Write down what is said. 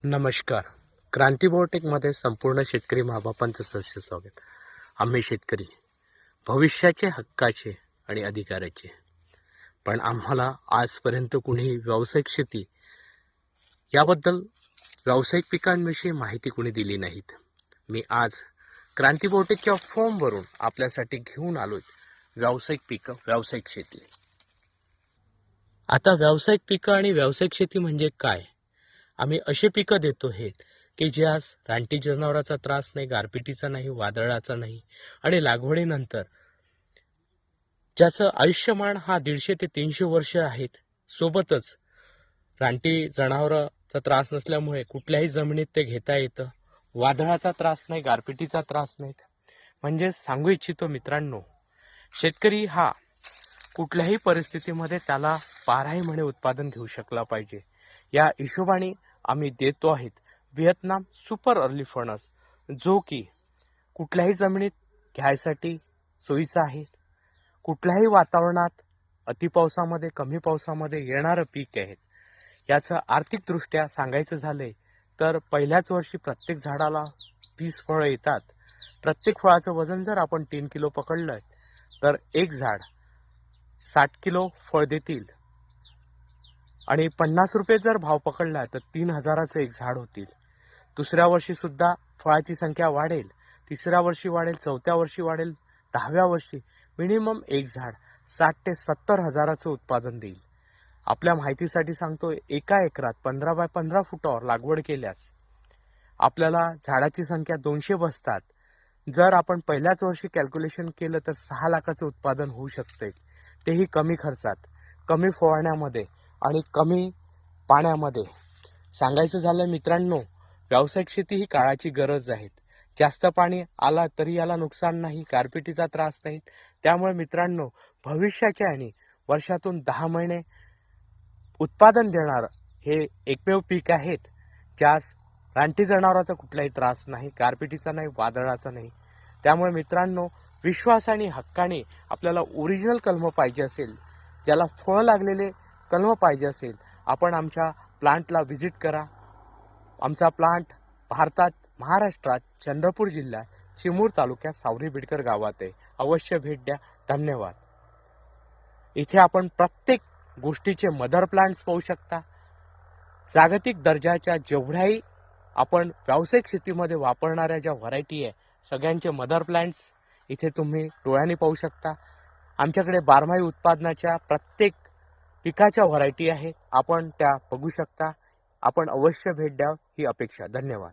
नमस्कार. क्रांती बायोटेकमध्ये संपूर्ण शेतकरी मायबापांचं सहर्ष स्वागत. आम्ही शेतकरी भविष्याचे हक्काचे आणि अधिकाराचे, पण आम्हाला आजपर्यंत कुणीही व्यावसायिक शेती याबद्दल व्यावसायिक पिकांविषयी माहिती कुणी दिली नाहीत. मी आज क्रांती बायोटेकच्या फॉर्मवरून आपल्यासाठी घेऊन आलोय व्यावसायिक पिकं, व्यावसायिक शेती. आता व्यावसायिक पिकं आणि व्यावसायिक शेती म्हणजे काय? आम्ही असे पिकं देतो आहेत की ज्यास रानटी जनावराचा त्रास नाही, गारपिटीचा नाही, वादळाचा नाही, आणि लागवडीनंतर ज्याचं आयुष्यमान हा 150 ते 300 वर्ष आहेत. सोबतच रानटी जनावराचा त्रास नसल्यामुळे कुठल्याही जमिनीत ते घेता येतं. वादळाचा त्रास नाही, गारपिटीचा त्रास नाही. म्हणजे सांगू इच्छितो मित्रांनो, शेतकरी हा कुठल्याही परिस्थितीमध्ये त्याला 12 महिने उत्पादन घेऊ शकला पाहिजे. या हिशोबाने आम्ही देतो आहेत व्हिएतनाम सुपर अर्ली फणस, जो की कुठल्याही जमिनीत घ्यायसाठी सोयीचा आहे. कुठल्याही वातावरणात, अतिपावसामध्ये, कमी पावसामध्ये येणारं पीक आहे. याचं आर्थिकदृष्ट्या सांगायचं झाले तर पहिल्याच वर्षी प्रत्येक झाडाला 20 फळं येतात. प्रत्येक फळाचं वजन जर आपण 3 किलो पकडलं तर एक झाड 60 किलो फळ देतील. आणि 50 रुपये जर भाव पकडला तर 3000चं एक झाड होतील. दुसऱ्या वर्षी सुद्धा फळाची संख्या वाढेल, तिसऱ्या वर्षी वाढेल, चौथ्या वर्षी वाढेल, 10व्या वर्षी मिनिमम एक झाड 60 ते 70 हजाराचं उत्पादन देईल. आपल्या माहितीसाठी सांगतो, एका एकरात 15 बाय 15 फुटावर लागवड केल्यास आपल्याला झाडाची संख्या 200 बसतात. जर आपण पहिल्याच वर्षी कॅल्क्युलेशन केलं तर 6 लाखाचं उत्पादन होऊ शकते, तेही कमी खर्चात, कमी फवारण्यामध्ये आणि कमी पाण्यामध्ये. सांगायचं झालं मित्रांनो, व्यावसायिक शेती ही काळाची गरज आहे. जास्त पाणी आला तरी याला नुकसान नाही, गारपिटीचा त्रास नाही. त्यामुळे मित्रांनो, भविष्याच्या आणि वर्षातून 10 महिने उत्पादन देणार हे एकमेव पीक आहेत, ज्यास रानटी जनावरांचा कुठलाही त्रास नाही, गारपिटीचा नाही, वादळाचा नाही. त्यामुळे मित्रांनो, विश्वासाने हक्काने आपल्याला ओरिजिनल कलम पाहिजे असेल, ज्याला फळ लागलेले कलम पाहिजे असेल, आपण आमच्या प्लांटला व्हिजिट करा. आमचा प्लांट भारतात, महाराष्ट्रात, चंद्रपूर जिल्ह्यात चिमूर तालुक्यात सावरी बिडकर गावात आहे. अवश्य भेट द्या. धन्यवाद. इथे आपण प्रत्येक गोष्टीचे मदर प्लांट्स पाहू शकता. जागतिक दर्जाच्या जेवढ्याही आपण व्यावसायिक शेतीमध्ये वापरणाऱ्या ज्या व्हरायटी आहे, सगळ्यांचे मदर प्लांट्स इथे तुम्ही डोळ्यांनी पाहू शकता. आमच्याकडे 12माही उत्पादनाच्या प्रत्येक पिकाच्या व्हरायटी आहेत, आपण त्या बघू शकता. आपण अवश्य भेट द्या ही अपेक्षा. धन्यवाद.